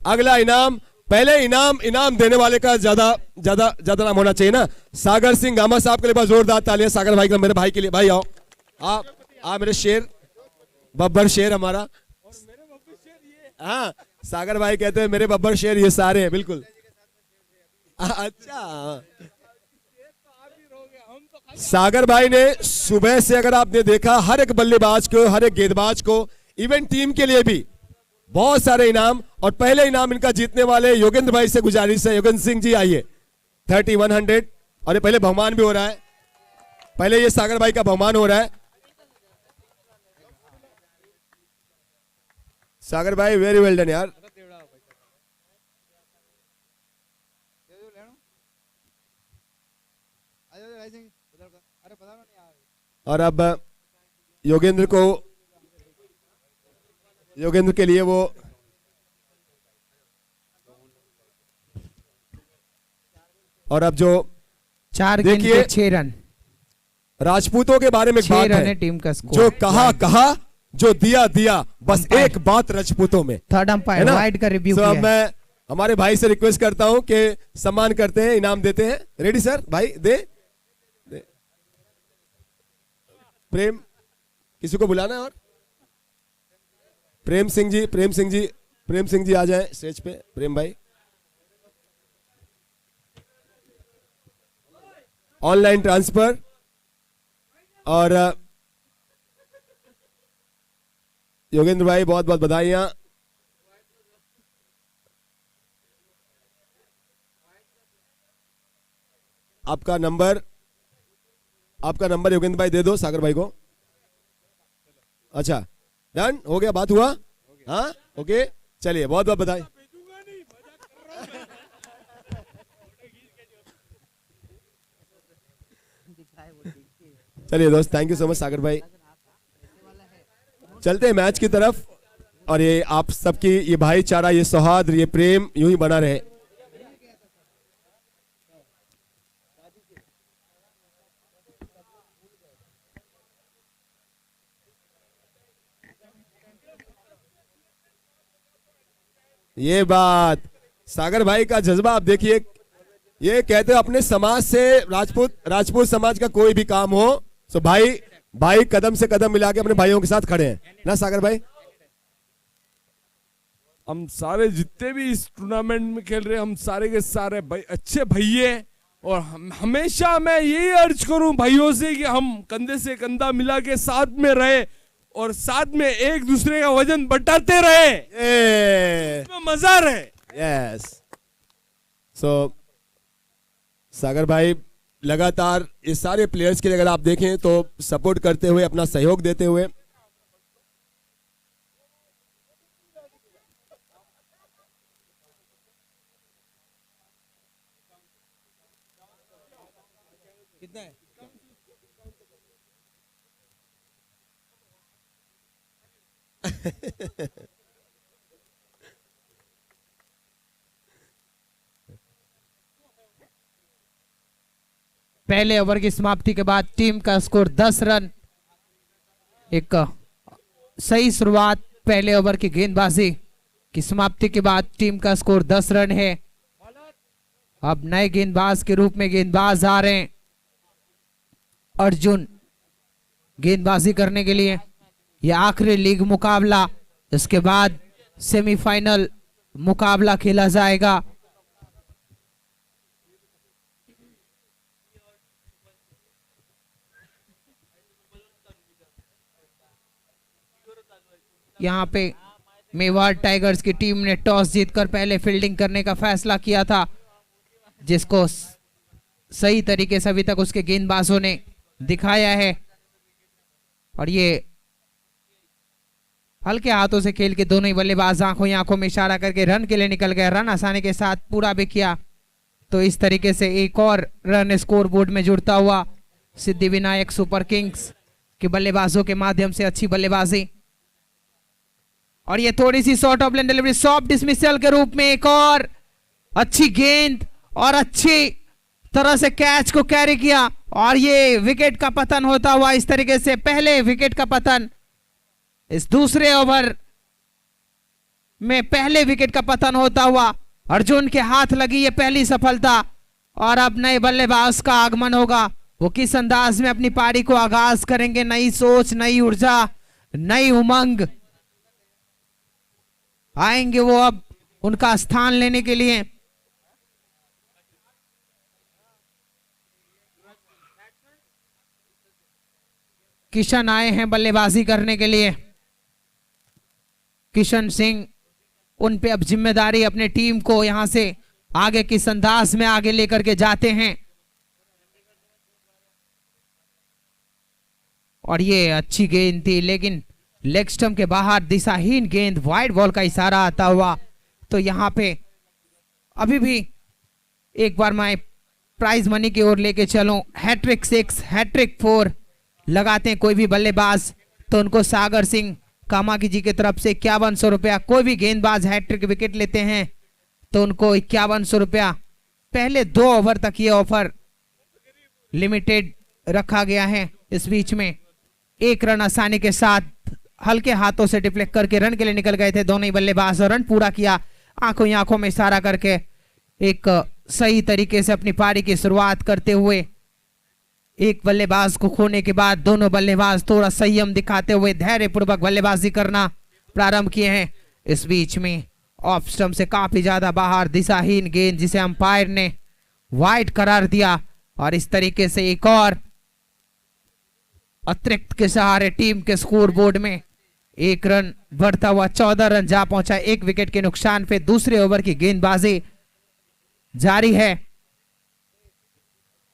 अगला इनाम, पहले इनाम देने वाले का ज्यादा ज्यादा ज्यादा नाम होना चाहिए ना। सागर सिंह गामा साहब के लिए बहुत जोरदार तालियां। सागर भाई का, मेरे भाई के लिए। भाई आओ, आप मेरे शेर, बब्बर शेर हमारा। हाँ, सागर भाई कहते हैं मेरे बब्बर शेर ये सारे हैं, बिल्कुल। अच्छा, सागर भाई ने सुबह से अगर आपने देखा, हर एक बल्लेबाज को, हर एक गेंदबाज को, इवन टीम के लिए भी बहुत सारे इनाम। और पहले इनाम इनका जीतने वाले योगेंद्र भाई से गुजारिश है, योगेंद्र सिंह जी आइए। 3100, और ये पहले बहुमान भी हो रहा है, पहले ये सागर भाई का बहुमान हो रहा है। सागर भाई वेरी वेल डन यार। और अब योगेंद्र के लिए वो और अब जो 4 गेंद पे 6 रन। राजपूतों के बारे में एक बात है, टीम का स्कोर। जो कहा, जो दिया, बस एक बात राजपूतों में। थर्ड अंपायर वाइड का रिव्यू किया। मैं हमारे भाई से रिक्वेस्ट करता हूं कि सम्मान करते हैं, इनाम देते हैं। Ready sir? भाई दे प्रेम, किसी को बुलाना है? और प्रेम सिंह जी आ जाए स्टेज पे। प्रेम भाई, ऑनलाइन ट्रांसफर। और योगेंद्र भाई बहुत बहुत बधाइयां। आपका नंबर योगेंद्र भाई दे दो सागर भाई को। अच्छा, डन हो गया, बात हुआ। हाँ, ओके, चलिए बहुत बहुत बधाई। चलिए दोस्त, थैंक यू सो मच सागर भाई। चलते हैं मैच की तरफ। और ये आप सबकी ये भाईचारा, ये सौहार्द, ये प्रेम यूं ही बना रहे। ये बात, सागर भाई का जज्बा आप देखिए। ये कहते हैं अपने समाज से, राजपूत समाज का कोई भी काम हो तो भाई कदम से कदम मिला के अपने भाइयों के साथ खड़े हैं ना सागर भाई। हम सारे जितने भी इस टूर्नामेंट में खेल रहे हैं, हम सारे के सारे भाई अच्छे भैये। और हमेशा मैं यही अर्ज करूं भाइयों से कि हम कंधे से कंधा मिला के साथ में रहे और साथ में एक दूसरे का वजन बटाते रहे, मजा रहे। यस, सो सागर भाई लगातार इस सारे प्लेयर्स के लिए अगर आप देखें तो सपोर्ट करते हुए, अपना सहयोग देते हुए। कितना है? पहले ओवर की समाप्ति के बाद टीम का स्कोर 10 रन। एक सही शुरुआत पहले ओवर की गेंदबाजी की समाप्ति के बाद टीम का स्कोर 10 रन है। अब नए गेंदबाज के रूप में गेंदबाज आ रहे हैं अर्जुन गेंदबाजी करने के लिए। यह आखिरी लीग मुकाबला, इसके बाद सेमीफाइनल मुकाबला खेला जाएगा। यहां पे मेवाड़ टाइगर्स की टीम ने टॉस जीतकर पहले फील्डिंग करने का फैसला किया था, जिसको सही तरीके से अभी तक उसके गेंदबाजों ने दिखाया है। और ये हल्के हाथों से खेल के दोनों ही बल्लेबाज आंखों ही आंखों में इशारा करके रन के लिए निकल गए। रन आसानी के साथ पूरा भी किया, तो इस तरीके से एक और रन स्कोर बोर्ड में जुड़ता हुआ सिद्धिविनायक सुपर किंग्स के बल्लेबाजों के माध्यम से अच्छी बल्लेबाजी। और ये थोड़ी सी short of line delivery, soft dismissal के रूप में एक और अच्छी गेंद और अच्छी तरह से कैच को कैरी किया। और ये विकेट का पतन होता हुआ इस तरीके से, पहले विकेट का पतन इस दूसरे ओवर में पहले विकेट का पतन होता हुआ अर्जुन के हाथ लगी ये पहली सफलता। और अब नए बल्लेबाज का आगमन होगा, वो किस अंदाज में अपनी पारी को आगाज करेंगे। नई सोच, नई ऊर्जा, नई उमंग आएंगे वो अब उनका स्थान लेने के लिए। किशन आए हैं बल्लेबाजी करने के लिए। किशन सिंह उन पे अब जिम्मेदारी, अपने टीम को यहां से आगे किस अंदाज में आगे लेकर के जाते हैं। और ये अच्छी गेंद थी लेकिन लेग स्टंप के बाहर दिशाहीन गेंद, वाइड बॉल का इशारा आता हुआ। तो यहां पे अभी भी एक बार मैं प्राइज मनी की ओर लेके चलूं। हैट्रिक 6, हैट्रिक 4 लगाते हैं कोई भी बल्लेबाज तो उनको सागर सिंह कामाकी जी की तरफ से 5100 रुपया। कोई भी गेंदबाज हैट्रिक विकेट लेते हैं तो उनको 5100 रुपया। पहले 2 ओवर तक ये ऑफर लिमिटेड रखा गया है। इस बीच में 1 रन आसानी के साथ हल्के हाथों से डिफ्लेक्ट करके रन के लिए निकल गए थे दोनों ही बल्लेबाज और रन पूरा किया। आंखों ही आंखों में इशारा करके एक सही तरीके से अपनी पारी की शुरुआत करते हुए एक बल्लेबाज को खोने के बाद दोनों बल्लेबाज थोड़ा संयम दिखाते हुए धैर्यपूर्वक बल्लेबाजी करना प्रारंभ किए हैं। इस बीच में ऑफ स्टंप से काफी ज्यादा बाहर दिशाहीन गेंद जिसे अंपायर ने वाइड करार दिया। और इस तरीके से एक और अतिरिक्त के सहारे टीम के स्कोर बोर्ड में 1 रन बढ़ता हुआ 14 रन जा पहुंचा। 1 विकेट के नुकसान पे दूसरे ओवर की गेंदबाजी जारी है।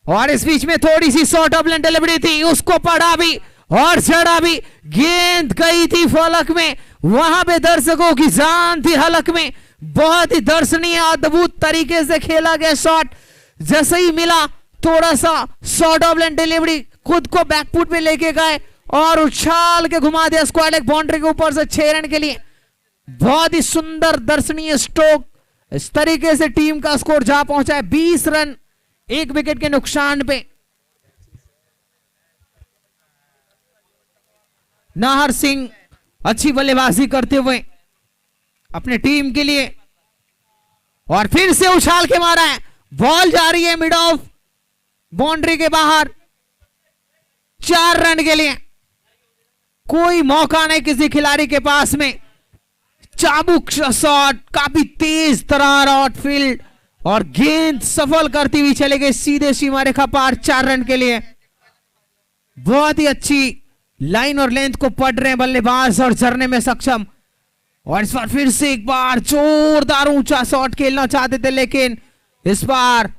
और इस बीच में थोड़ी सी शॉर्ट ऑफ लेंथ डिलीवरी थी, उसको पढ़ा भी और चढ़ा भी। गेंद गई थी फलक में, वहां पे दर्शकों की जान थी हलक में। बहुत ही दर्शनीय अद्भुत तरीके से खेला गया शॉट। जैसे ही मिला थोड़ा सा शॉर्ट ऑफ लेंथ डिलीवरी, खुद को बैकफुट पे लेके गए और उछाल के घुमा दिया स्क्वायर लेग बाउंड्री के ऊपर से 6 रन के लिए। बहुत ही सुंदर दर्शनीय स्ट्रोक। इस तरीके से टीम का स्कोर जा पहुंचा है 20 रन 1 विकेट के नुकसान पे। नाहर सिंह अच्छी बल्लेबाजी करते हुए अपने टीम के लिए और फिर से उछाल के मारा है। बॉल जा रही है मिड ऑफ बाउंड्री के बाहर 4 रन के लिए। कोई मौका नहीं किसी खिलाड़ी के पास में। चाबुक शॉट, काफी तेज तरार आउटफील्ड और गेंद सफल करती हुई चले गए सीधे सीमा रेखा पार 4 रन के लिए। बहुत ही अच्छी लाइन और लेंथ को पढ़ रहे हैं बल्लेबाज और झरने में सक्षम। और इस बार फिर से एक बार जोरदार ऊंचा शॉट खेलना चाहते थे लेकिन इस बार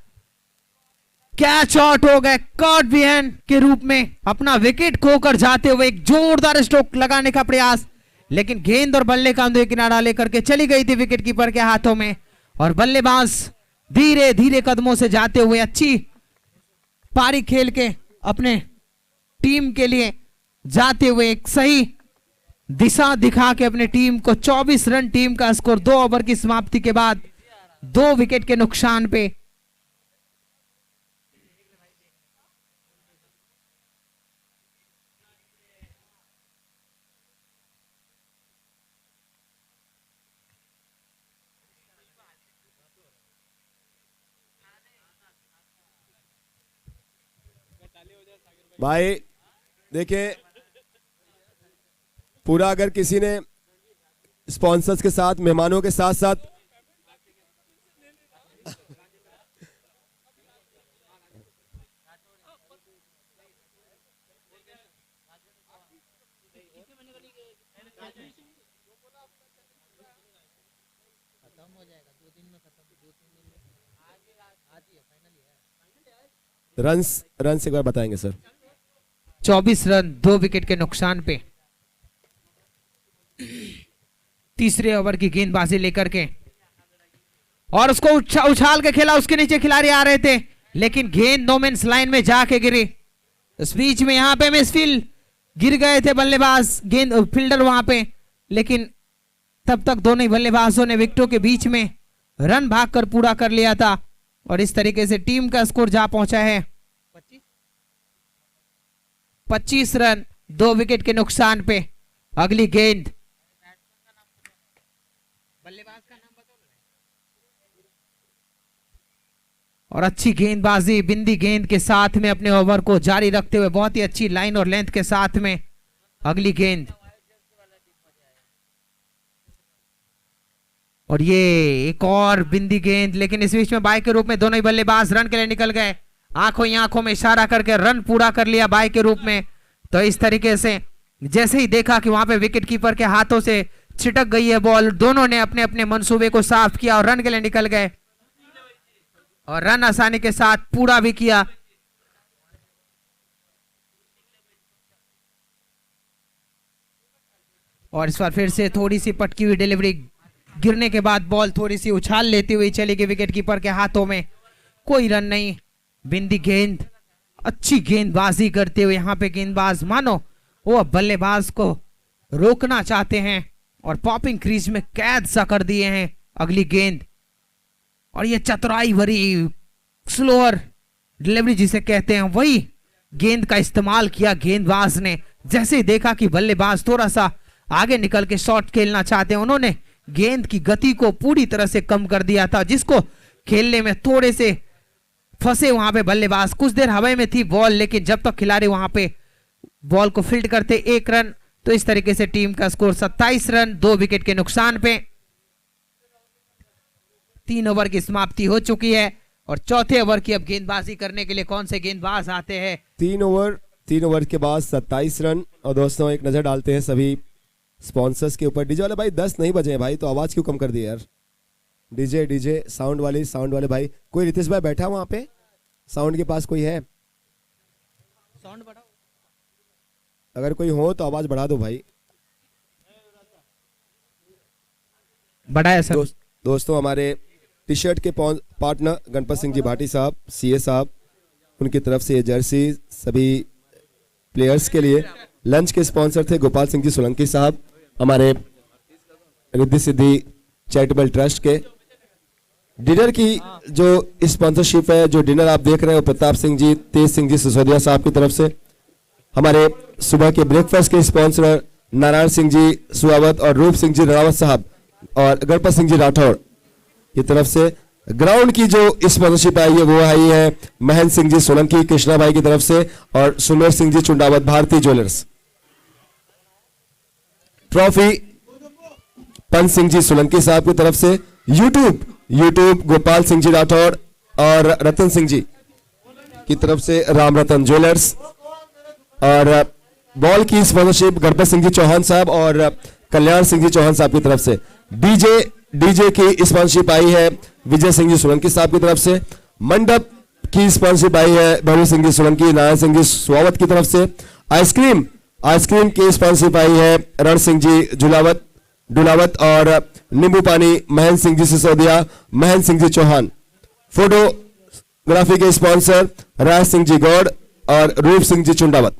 कैच आउट हो गए। कट बिहाइंड के रूप में अपना विकेट खोकर जाते हुए एक जोरदार स्ट्रोक लगाने का प्रयास, लेकिन गेंद और बल्ले का अंदर किनारा लेकर के चली गई थी विकेट कीपर के हाथों में। और बल्लेबाज धीरे धीरे कदमों से जाते हुए अच्छी पारी खेल के अपने टीम के लिए जाते हुए एक सही दिशा दिखा के अपने टीम को 24 रन टीम का स्कोर 2 ओवर की समाप्ति के बाद 2 विकेट के नुकसान पे। भाई देखिए, पूरा अगर किसी ने स्पॉन्सर्स के साथ, मेहमानों के साथ साथ रन एक बार बताएंगे सर। 24 रन 2 विकेट के नुकसान पे तीसरे ओवर की गेंदबाजी लेकर के और उसको उछाल के खेला। उसके नीचे खिलाड़ी आ रहे थे लेकिन गेंद नो मीन्स लाइन में जाके गिरी। इस बीच में यहां पे मिसफील्ड गिर गए थे बल्लेबाज, गेंद फील्डर वहां पे, लेकिन तब तक दोनों ही बल्लेबाजों ने विकेटों के बीच में रन भागकर पूरा कर लिया था। और इस तरीके से टीम का स्कोर जा पहुंचा है 25 रन 2 विकेट के नुकसान पे। अगली गेंद और अच्छी गेंदबाजी बिंदी गेंद के साथ में अपने ओवर को जारी रखते हुए बहुत ही अच्छी लाइन और लेंथ के साथ में अगली गेंद। और ये एक और बिंदी गेंद, लेकिन इस बीच में बाय के रूप में दोनों ही बल्लेबाज रन के लिए निकल गए। आंखों ही आंखों में इशारा करके रन पूरा कर लिया बाय के रूप में। तो इस तरीके से जैसे ही देखा कि वहां पे विकेट कीपर के हाथों से छिटक गई है बॉल, दोनों ने अपने अपने मंसूबे को साफ किया और रन के लिए निकल गए और रन आसानी के साथ पूरा भी किया। और इस बार फिर से थोड़ी सी पटकी हुई डिलीवरी, गिरने के बाद बॉल थोड़ी सी उछाल लेती हुई चली गई विकेट कीपर के हाथों में। कोई रन नहीं, बिंदी गेंद, अच्छी गेंदबाजी करते हुए यहाँ पे गेंदबाज मानो वो बल्लेबाज को रोकना चाहते हैं और पॉपिंग क्रीज में कैद सा कर दिए हैं। अगली गेंद और ये चतुराई भरी स्लोअर डिलीवरी जिसे कहते हैं, वही गेंद का इस्तेमाल किया गेंदबाज ने। जैसे ही देखा कि बल्लेबाज थोड़ा सा आगे निकल के शॉट खेलना चाहते हैं, उन्होंने गेंद की गति को पूरी तरह से कम कर दिया था, जिसको खेलने में थोड़े से फंसे वहां पे बल्लेबाज। कुछ देर हवा में थी बॉल, लेकिन जब तक खिलाड़ी वहां पे बॉल को फील्ड करते 1 रन। तो इस तरीके से टीम का स्कोर 27 रन 2 विकेट के नुकसान पे। 3 ओवर की समाप्ति हो चुकी है और चौथे ओवर की अब गेंदबाजी करने के लिए कौन से गेंदबाज आते हैं। 3 ओवर के बाद 27 रन। और दोस्तों एक नजर डालते हैं सभी स्पॉन्सर्स के ऊपर। डीजे वाले भाई 10 नहीं बजे हैं भाई, तो आवाज क्यों कम कर दी यार। डीजे साउंड वाले भाई, कोई रितेश भाई बैठा वहां पे साउंड के पास कोई है? साउंड बढ़ाओ, अगर कोई हो तो आवाज बढ़ा दो भाई। बढ़ाया सर। दोस्तों हमारे टी शर्ट के पार्टनर गणपत सिंह जी भाटी साहब, सीए साहब, उनकी तरफ से ये जर्सी सभी प्लेयर्स के लिए। लंच के स्पॉन्सर थे गोपाल सिंह जी सोलंकी साहब, हमारे रिद्धि सिद्धि चैरिटेबल ट्रस्ट के। डिनर की जो स्पॉन्सरशिप है, जो डिनर आप देख रहे हो, प्रताप सिंह जी, तेज सिंह जी सिसोदिया साहब की तरफ से। हमारे सुबह के ब्रेकफास्ट के स्पॉन्सर नारायण सिंह जी सुहावत और रूप सिंह जी रावत साहब और गणपत सिंह जी राठौड़ की तरफ से। ग्राउंड की जो स्पॉन्सरशिप आई है वो आई है महेंद्र सिंह जी सोलंकी कृष्णा भाई की तरफ से और सुमेर सिंह जी चुंडावत भारती ज्वेलर्स। ट्रॉफी पंत सिंह जी सोलंकी साहब की तरफ से। यूट्यूब गोपाल सिंह जी राठौड़ और रतन सिंह जी की तरफ से राम रतन ज्वेलर्स। और बॉल की स्पॉन्सरशिप गणपत सिंह जी चौहान साहब और कल्याण सिंह जी चौहान साहब की तरफ से। डीजे की स्पॉन्सरशिप आई है विजय सिंह जी सोलंकी साहब की तरफ से। मंडप की स्पॉन्सरशिप आई है भैरू सिंह जी सोलंकी नारायण सिंह जी स्वावत की तरफ से। आइसक्रीम की स्पॉन्सरशिप आई है रण सिंह जी डुलावत और नींबू पानी महेंद्र सिंह जी सिसोदिया महेंद्र सिंह जी चौहान। फोटोग्राफी के स्पॉन्सर राज सिंह जी गौड़ और रूप सिंह जी चुंडावत।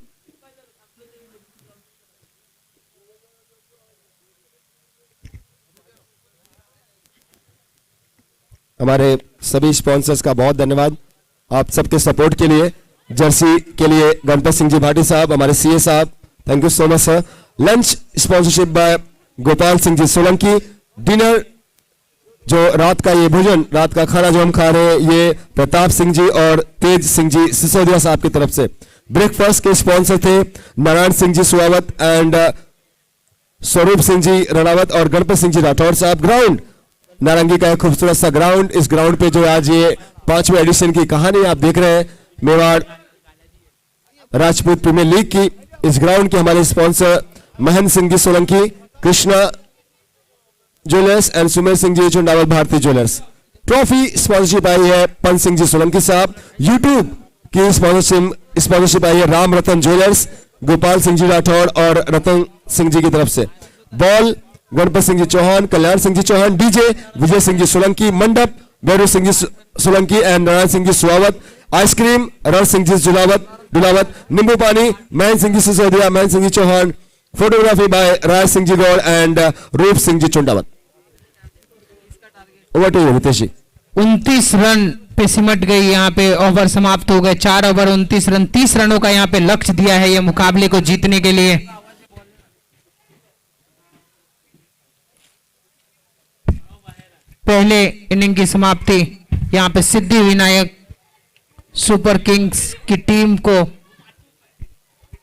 हमारे सभी स्पॉन्सर्स का बहुत धन्यवाद आप सबके सपोर्ट के लिए। जर्सी के लिए गणपत सिंह जी भाटी साहब, हमारे सीए साहब, thank you so much sir. Lunch sponsorship by Gopal Singh ji Solanki. Dinner जो रात का ये भोजन, रात का खाना जो हम खा रहे हैं, ये प्रताप सिंह जी और तेज सिंह जी सिसोदिया साहब की तरफ से। ब्रेकफास्ट के स्पॉन्सर थे नारायण सिंह जी सुहावत एंड स्वरूप सिंह जी रणावत और गणपत सिंह जी राठौड़ साहब। ग्राउंड नारंगी का एक खूबसूरत सा ग्राउंड, इस ग्राउंड पे जो आज ये 5वें एडिशन की कहानी आप देख रहे हैं मेवाड़ राजपूत प्रीमियर लीग की। इस ग्राउंड के हमारे sponsor Mahendra Singh ji Solanki Krishna jewellers and Sumer Singh ji Chundawat Bharti jewellers. Trophy sponsorship आई है पंत सिंह जी सोलंकी साहब। यूट्यूब की स्पॉन्सरशिप आई है राम रतन ज्वेलर्स गोपाल सिंह जी राठौड़ और रतन सिंह जी की तरफ से। बॉल गणपत सिंह जी चौहान कल्याण सिंह जी चौहान। डीजे विजय सिंह जी सोलंकी। मंडप भैरू सिंह जी सोलंकी एंड नारायण सिंह जी सुहावत। आइसक्रीम रण सिंह जी डुलावत। नींबू पानी Mahendra Singh ji Sisodia Mahendra Singh ji Chauhan. Photography by Raj Singh ji Gaur and Roop Singh ji Chundawat. Over to you Ritesh ji. 29 run पे सिमट गई, यहाँ पे ओवर समाप्त हो गए। 4 ओवर 29 रन, 30 रनों का यहाँ पे लक्ष्य दिया है ये मुकाबले को जीतने के लिए। पहले इनिंग की समाप्ति यहाँ पे सिद्धि विनायक सुपर किंग्स की टीम को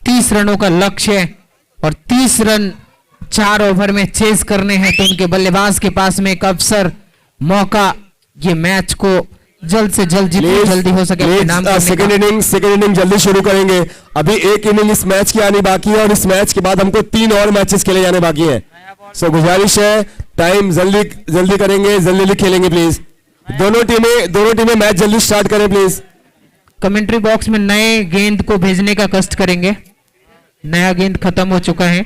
30 रनों का लक्ष्य है और 30 रन 4 ओवर में चेस करने हैं, तो उनके बल्लेबाज के पास में एक अवसर, मौका, ये मैच को जल्द से जल्द जितनी जल्दी हो सके अपने नाम करने सेकेंड इनिंग जल्दी शुरू करेंगे। अभी एक इनिंग इस मैच की आनी बाकी है और इस मैच के बाद हमको 3 और मैचेस खेले जाने बाकी है। सो गुजारिश है, टाइम जल्दी करेंगे, जल्दी खेलेंगे प्लीज। दोनों टीमें मैच जल्दी स्टार्ट करें प्लीज। कमेंट्री बॉक्स में नए गेंद को भेजने का कष्ट करेंगे। नया गेंद खत्म हो चुका है।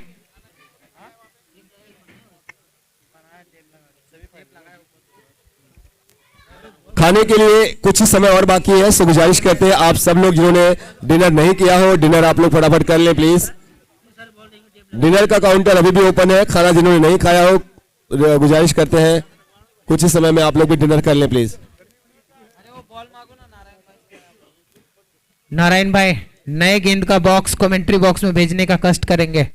खाने के लिए कुछ ही समय और बाकी है, सो गुजारिश करते हैं आप सब लोग जिन्होंने डिनर नहीं किया हो, डिनर आप लोग फटाफट कर लें प्लीज। डिनर का काउंटर अभी भी ओपन है। खाना जिन्होंने नहीं खाया हो, गुजारिश करते हैं कुछ ही समय में आप लोग भी डिनर कर लें प्लीज। नारायण भाई, नए गेंद का बॉक्स कमेंट्री बॉक्स में भेजने का कष्ट करेंगे।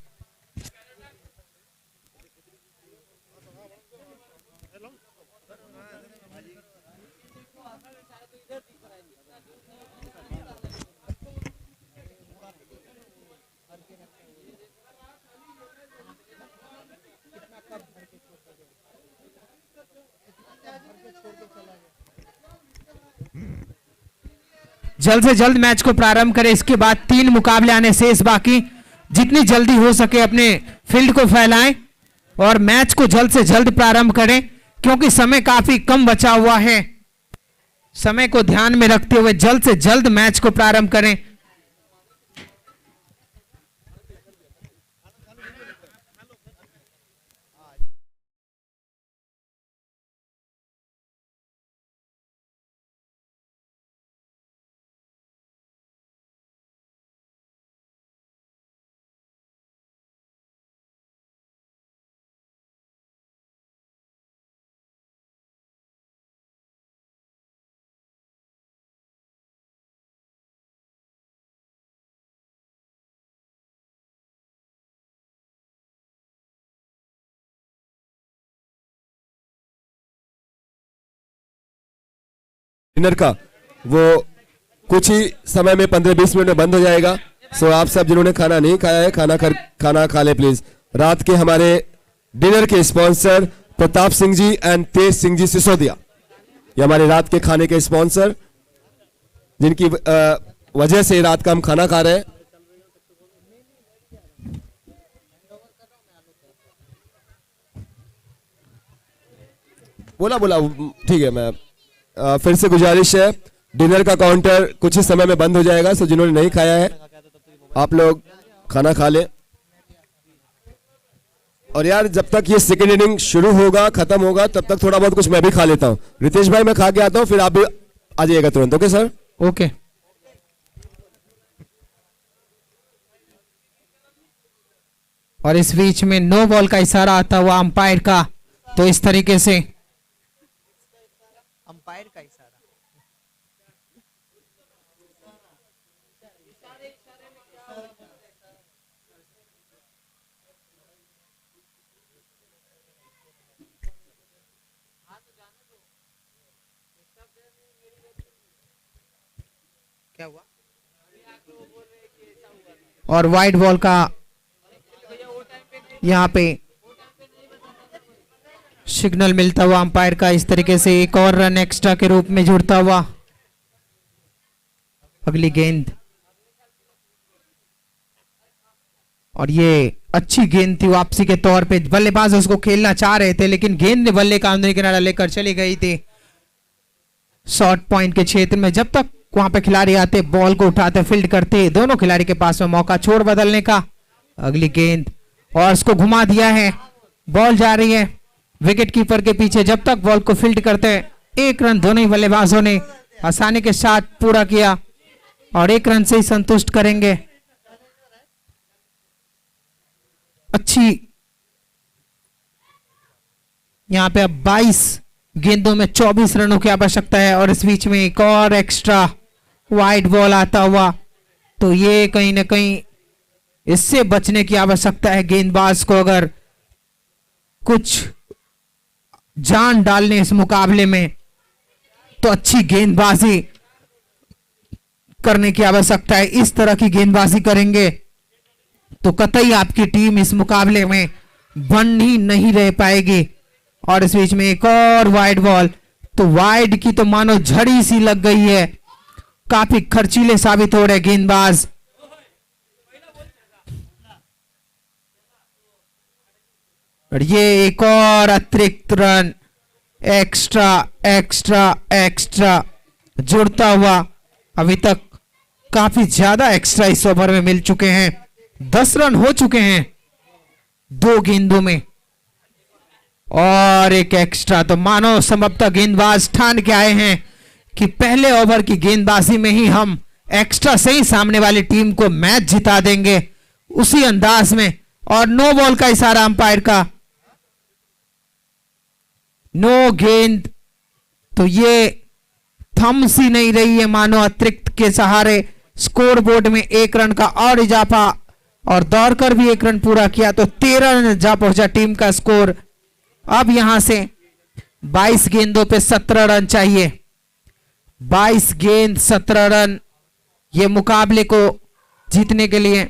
जल्द से जल्द मैच को प्रारंभ करें। इसके बाद 3 मुकाबले आने शेष बाकी। जितनी जल्दी हो सके अपने फील्ड को फैलाएं और मैच को जल्द से जल्द प्रारंभ करें, क्योंकि समय काफी कम बचा हुआ है। समय को ध्यान में रखते हुए जल्द से जल्द मैच को प्रारंभ करें। डिनर का वो कुछ ही समय में 15-20 मिनट में बंद हो जाएगा। सो आप सब जिन्होंने खाना नहीं खाया है, खाना खा ले प्लीज। रात के हमारे डिनर के स्पॉन्सर प्रताप सिंह जी एंड तेज सिंह जी सिसोदिया, ये हमारे रात के खाने के स्पॉन्सर, जिनकी वजह से रात का हम खाना खा रहे हैं। बोला ठीक है। मैं फिर से गुजारिश है, डिनर का काउंटर कुछ ही समय में बंद हो जाएगा। सो जिन्होंने नहीं खाया है आप लोग खाना खा लें। और यार जब तक ये सेकेंड इनिंग शुरू होगा, खत्म होगा, तब तक थोड़ा बहुत कुछ मैं भी खा लेता हूं। रितेश भाई मैं खा के आता हूं, फिर आप भी आ जाइएगा तुरंत। Okay sir? ओके। और इस बीच में नो बॉल का इशारा आता हुआ अंपायर का, तो इस तरीके से अंपायर का इशारा। क्या हुआ? और वाइड बॉल का यहाँ पे सिग्नल मिलता हुआ अंपायर का, इस तरीके से एक और रन एक्स्ट्रा के रूप में जुड़ता हुआ। अगली गेंद, और ये अच्छी गेंद थी वापसी के तौर पे। बल्लेबाज उसको खेलना चाह रहे थे, लेकिन गेंद ने बल्ले का अंदर किनारा लेकर चली गई थी शॉर्ट पॉइंट के क्षेत्र में। जब तक वहां पे खिलाड़ी आते, बॉल को उठाते, फील्ड करते, दोनों खिलाड़ी के पास में मौका छोड़ बदलने का। अगली गेंद, और उसको घुमा दिया है, बॉल जा रही है विकेट कीपर के पीछे। जब तक बॉल को फील्ड करते, 1 रन दोनों ही बल्लेबाजों ने आसानी के साथ पूरा किया और 1 रन से ही संतुष्ट करेंगे। अच्छी यहां पे अब 22 गेंदों में 24 रनों की आवश्यकता है, और इस बीच में एक और एक्स्ट्रा वाइड बॉल आता हुआ, तो ये कहीं ना कहीं इससे बचने की आवश्यकता है गेंदबाज को, अगर कुछ जान डालने इस मुकाबले में तो अच्छी गेंदबाजी करने की आवश्यकता है। इस तरह की गेंदबाजी करेंगे तो कतई आपकी टीम इस मुकाबले में बन ही नहीं रह पाएगी। और इस बीच में एक और वाइड बॉल, तो वाइड की तो मानो झड़ी सी लग गई है। काफी खर्चीले साबित हो रहे गेंदबाज। और ये एक और अतिरिक्त रन, एक्स्ट्रा एक्स्ट्रा एक्स्ट्रा जुड़ता हुआ। अभी तक काफी ज्यादा एक्स्ट्रा इस ओवर में मिल चुके हैं। 10 रन हो चुके हैं 2 गेंदों में और एक एक्स्ट्रा। तो मानो संभवतः गेंदबाज ठान के आए हैं कि पहले ओवर की गेंदबाजी में ही हम एक्स्ट्रा से ही सामने वाली टीम को मैच जिता देंगे, उसी अंदाज में। और नो बॉल का इशारा अंपायर का, नो गेंद। तो ये थम सी नहीं रही है, मानो अतिरिक्त के सहारे स्कोर बोर्ड में 1 रन का और इजाफा और दौड़कर भी 1 रन पूरा किया, तो 13 रन जा पहुंचा टीम का स्कोर। अब यहां से 22 गेंदों पे 17 रन चाहिए। 22 गेंद 17 रन, ये मुकाबले को जीतने के लिए।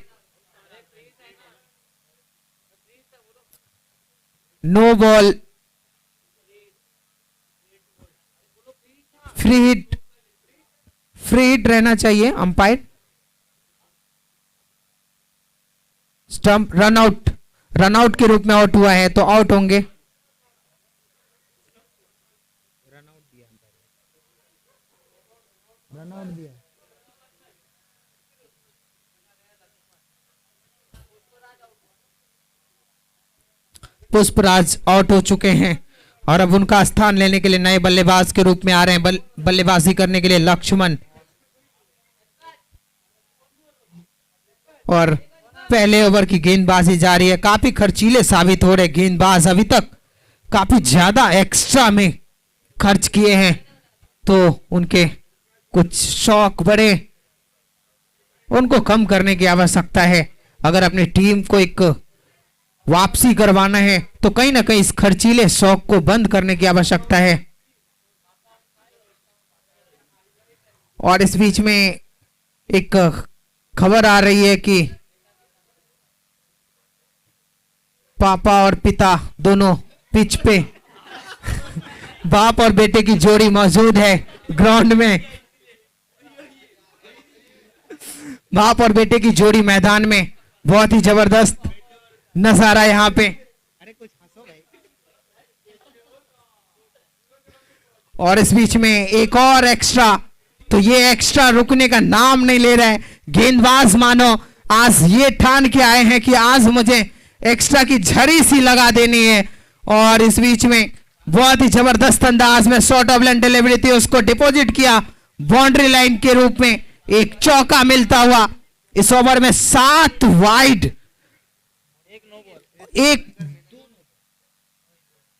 नो बॉल, फ्री हिट रहना चाहिए अंपायर। स्टंप रन आउट के रूप में आउट हुआ है तो आउट होंगे। पुष्पराज आउट हो चुके हैं और अब उनका स्थान लेने के लिए नए बल्लेबाज के रूप में आ रहे हैं बल्लेबाजी करने के लिए लक्ष्मण। और पहले ओवर की गेंदबाजी जारी है। काफी खर्चीले साबित हो रहे गेंदबाज, अभी तक काफी ज्यादा एक्स्ट्रा में खर्च किए हैं, तो उनके कुछ शौक बड़े, उनको कम करने की आवश्यकता है। अगर अपनी टीम को एक वापसी करवाना है तो कहीं ना कहीं इस खर्चीले शौक को बंद करने की आवश्यकता है। और इस बीच में एक खबर आ रही है कि पापा और पिता दोनों पिच पे बाप और बेटे की जोड़ी मौजूद है ग्राउंड में। बाप और बेटे की जोड़ी मैदान में, बहुत ही जबरदस्त नजारा यहां पे। और इस बीच में एक और एक्स्ट्रा, तो ये एक्स्ट्रा रुकने का नाम नहीं ले रहा है। गेंदबाज मानो आज ये ठान के आए हैं कि आज मुझे एक्स्ट्रा की झड़ी सी लगा देनी है। और इस बीच में बहुत ही जबरदस्त अंदाज में शॉर्ट ऑफ लाइन डिलीवरी थी, उसको डिपॉजिट किया बाउंड्री लाइन के रूप में। एक चौका मिलता हुआ इस ओवर में 7 वाइड,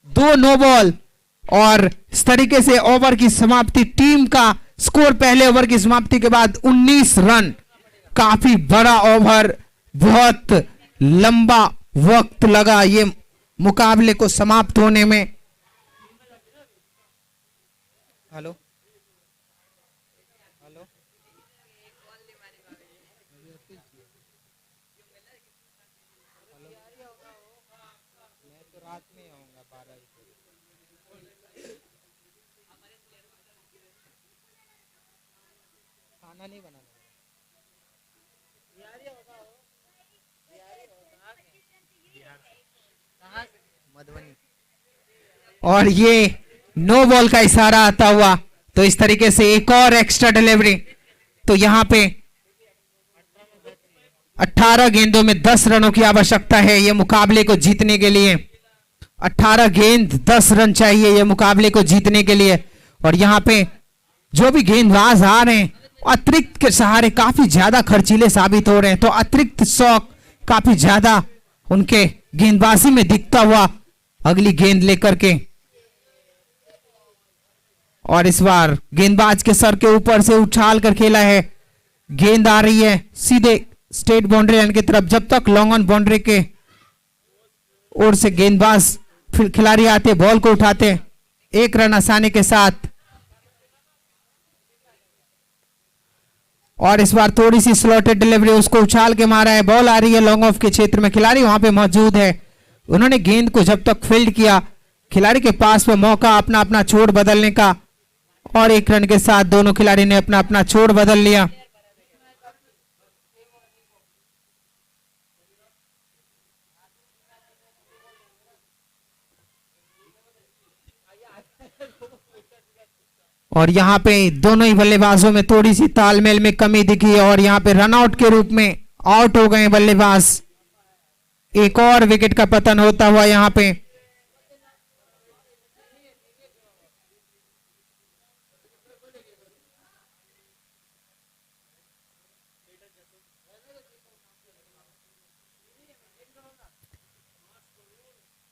2 नो बॉल। और इस तरीके से ओवर की समाप्ति, टीम का स्कोर पहले ओवर की समाप्ति के बाद 19 रन। काफी बड़ा ओवर, बहुत लंबा वक्त लगा ये मुकाबले को समाप्त होने में। हेलो खाना नहीं बनाना मधुबनी। और ये नो बॉल का इशारा आता हुआ, तो इस तरीके से एक और एक्स्ट्रा डिलीवरी। तो यहां पे 18 गेंदों में 10 रनों की आवश्यकता है ये मुकाबले को जीतने के लिए। 18 गेंद 10 रन चाहिए ये मुकाबले को जीतने के लिए। और यहां पे जो भी गेंदबाज आ रहे हैं अतिरिक्त के सहारे काफी ज्यादा खर्चीले साबित हो रहे हैं, तो अतिरिक्त शौक काफी ज्यादा उनके गेंदबाजी में दिखता हुआ अगली गेंद लेकर के। और इस बार गेंदबाज के सर के ऊपर से उछाल कर खेला है। गेंद आ रही है सीधे स्टेट बाउंड्री लाइन की तरफ। जब तक लॉन्ग ऑन बाउंड्री के ओर से गेंदबाज फिर खिलाड़ी आते, बॉल को उठाते, 1 रन आसानी के साथ। और इस बार थोड़ी सी स्लॉटेड डिलीवरी, उसको उछाल के मारा है, बॉल आ रही है लॉन्ग ऑफ के क्षेत्र में, खिलाड़ी वहां पे मौजूद है। उन्होंने गेंद को जब तक फील्ड किया, खिलाड़ी के पास में मौका अपना अपना छोड़ बदलने का, और 1 रन के साथ दोनों खिलाड़ी ने अपना अपना छोड़ बदल लिया। और यहां पे दोनों ही बल्लेबाजों में थोड़ी सी तालमेल में कमी दिखी और यहां पे रनआउट के रूप में आउट हो गए बल्लेबाज। एक और विकेट का पतन होता हुआ यहां पे।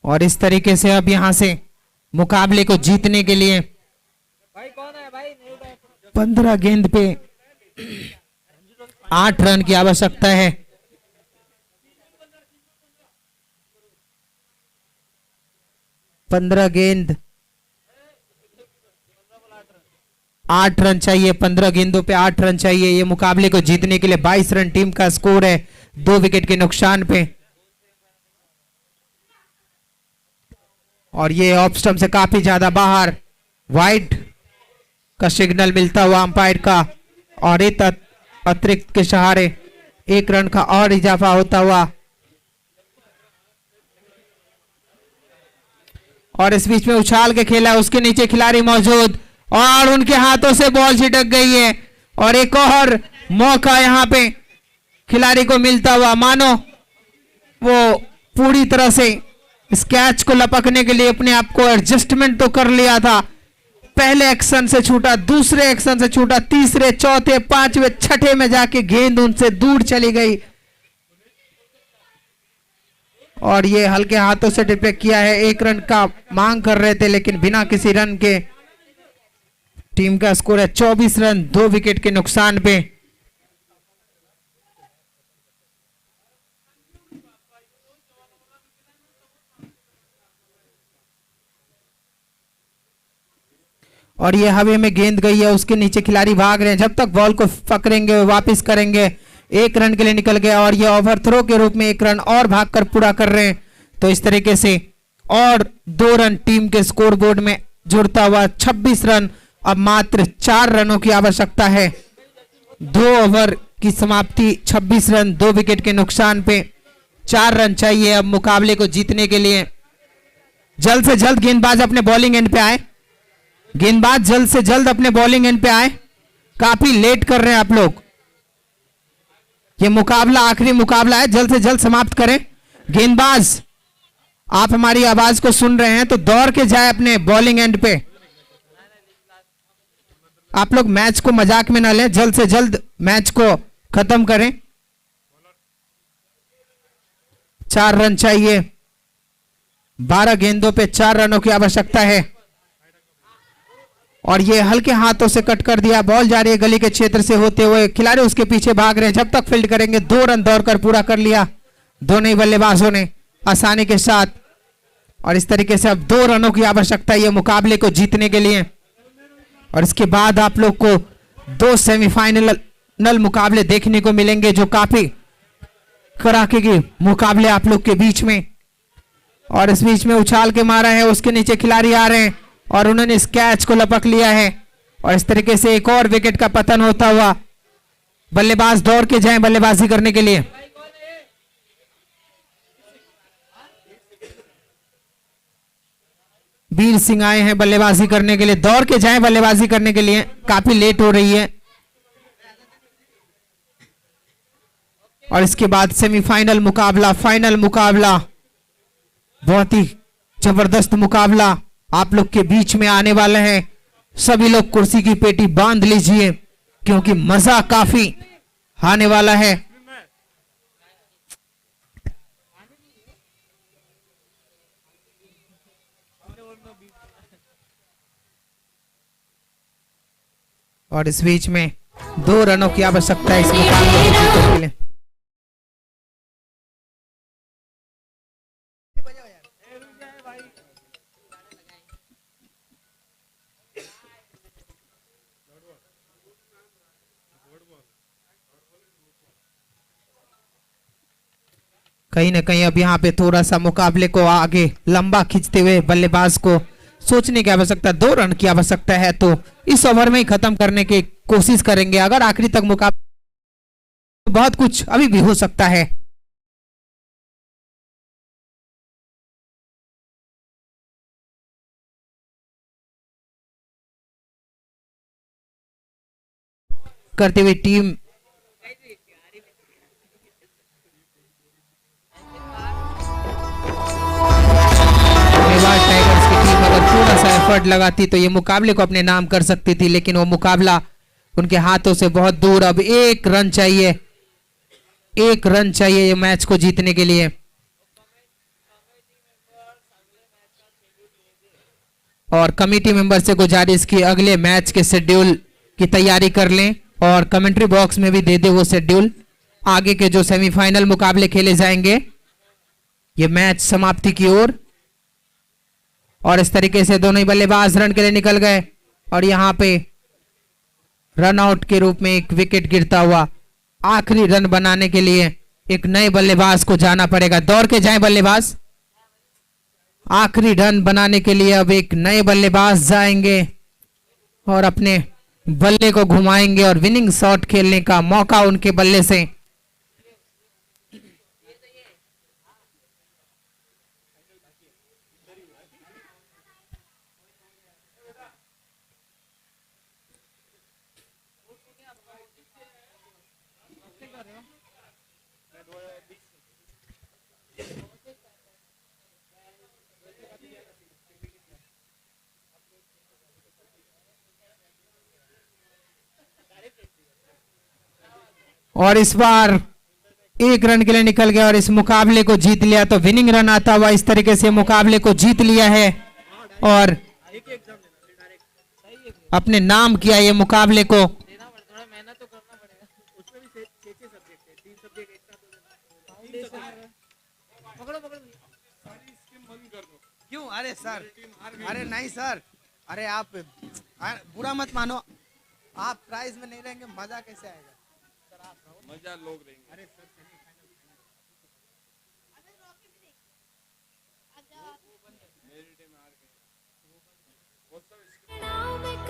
और इस तरीके से अब यहां से मुकाबले को जीतने के लिए 15 गेंद पे 8 रन की आवश्यकता है। 15 गेंद 8 रन चाहिए, 15 गेंदों पे 8 रन चाहिए। ये मुकाबले को जीतने के लिए 22 रन टीम का स्कोर है 2 विकेट के नुकसान पे। और ये ऑफ स्टंप से काफी ज्यादा बाहर, वाइड का सिग्नल मिलता हुआ अंपायर का, और एक अतिरिक्त के सहारे 1 रन का और इजाफा होता हुआ। और इस बीच में उछाल के खेला, उसके नीचे खिलाड़ी मौजूद और उनके हाथों से बॉल छिटक गई है। और एक और मौका यहां पे खिलाड़ी को मिलता हुआ, मानो वो पूरी तरह से इस कैच को लपकने के लिए अपने आप को एडजस्टमेंट तो कर लिया था। पहले एक्शन से छूटा, दूसरे एक्शन से छूटा, तीसरे, चौथे, पांचवें, छठे में जाके गेंद उनसे दूर चली गई और ये हल्के हाथों से डिफेक्ट किया है। 1 रन का मांग कर रहे थे लेकिन बिना किसी रन के टीम का स्कोर है 24 रन 2 विकेट के नुकसान पे। और ये हवा में गेंद गई है, उसके नीचे खिलाड़ी भाग रहे हैं, जब तक बॉल को पकड़ेंगे वापस करेंगे। 1 रन के लिए निकल गया और ये ओवर थ्रो के रूप में 1 रन और भागकर पूरा कर रहे हैं। तो इस तरीके से और 2 रन टीम के स्कोर बोर्ड में जुड़ता हुआ 26 रन। अब मात्र 4 रनों की आवश्यकता है। 2 ओवर की समाप्ति, 26 रन 2 विकेट के नुकसान पे। 4 रन चाहिए अब मुकाबले को जीतने के लिए। जल्द से जल्द गेंदबाज अपने बॉलिंग एंड पे आए, गेंदबाज जल्द से जल्द अपने बॉलिंग एंड पे आए। काफी लेट कर रहे हैं आप लोग। ये मुकाबला आखिरी मुकाबला है, जल्द से जल्द समाप्त करें। गेंदबाज आप हमारी आवाज को सुन रहे हैं तो दौड़ के जाए अपने बॉलिंग एंड पे। आप लोग मैच को मजाक में ना लें, जल्द से जल्द मैच को खत्म करें। 4 रन चाहिए, 12 गेंदों पे 4 रनों की आवश्यकता है। और ये हल्के हाथों से कट कर दिया, बॉल जा रही है गली के क्षेत्र से होते हुए, खिलाड़ी उसके पीछे भाग रहे हैं, जब तक फील्ड करेंगे। 2 रन दौड़कर पूरा कर लिया दोनों ही बल्लेबाजों ने आसानी के साथ। और इस तरीके से अब 2 रनों की आवश्यकता है मुकाबले को जीतने के लिए। और इसके बाद आप लोग को 2 सेमीफाइनल मुकाबले देखने को मिलेंगे जो काफी कड़ाके के मुकाबले आप लोग के बीच में। और इस बीच में उछाल के मारा है, उसके नीचे खिलाड़ी आ रहे हैं और उन्होंने इस कैच को लपक लिया है। और इस तरीके से एक और विकेट का पतन होता हुआ। बल्लेबाज दौड़ के जाएं बल्लेबाजी करने के लिए। वीर सिंह आए हैं बल्लेबाजी करने के लिए, दौड़ के जाएं बल्लेबाजी करने के लिए, काफी लेट हो रही है। और इसके बाद सेमीफाइनल मुकाबला, फाइनल मुकाबला, बहुत ही जबरदस्त मुकाबला आप लोग के बीच में आने वाला है। सभी लोग कुर्सी की पेटी बांध लीजिए क्योंकि मजा काफी आने वाला है। और इस बीच में 2 रनों की आवश्यकता है इस मुकाबले को जीतने के लिए। कहीं ना कहीं अब यहाँ पे थोड़ा सा मुकाबले को आगे लंबा खींचते हुए बल्लेबाज को सोचने की आवश्यकता, 2 रन की आवश्यकता है तो इस ओवर में ही खत्म करने की कोशिश करेंगे। अगर आखिरी तक मुकाबला, बहुत कुछ अभी भी हो सकता है। करते हुए टीम टाइगर्स की टीम अगर थोड़ा सा एफर्ट लगाती तो ये मुकाबले को अपने नाम कर सकती थी, लेकिन वो मुकाबला उनके हाथों से बहुत दूर। अब 1 रन चाहिए, 1 रन चाहिए ये मैच को जीतने के लिए। और कमेटी मेंबर से गुजारिश की अगले मैच के शेड्यूल की तैयारी कर लें और कमेंट्री बॉक्स में भी दे दे वो शेड्यूल। आगे के जो सेमीफाइनल मुकाबले खेले जाएंगे, ये मैच समाप्ति की ओर। और इस तरीके से दोनों ही बल्लेबाज रन के लिए निकल गए और यहां पे रन आउट के रूप में एक विकेट गिरता हुआ। आखिरी रन बनाने के लिए एक नए बल्लेबाज को जाना पड़ेगा। दौड़ के जाएं बल्लेबाज। आखिरी रन बनाने के लिए अब एक नए बल्लेबाज जाएंगे और अपने बल्ले को घुमाएंगे और विनिंग शॉट खेलने का मौका उनके बल्ले से। और इस बार 1 रन के लिए निकल गया और इस मुकाबले को जीत लिया। तो विनिंग रन आता हुआ इस तरीके से मुकाबले को जीत लिया है और अपने नाम किया ये मुकाबले को। क्यों? अरे सर, अरे नहीं सर, अरे आप बुरा मत मानो, आप प्राइज में नहीं रहेंगे, मजा कैसे आएगा? मजा लोग रहेंगे। अरे सर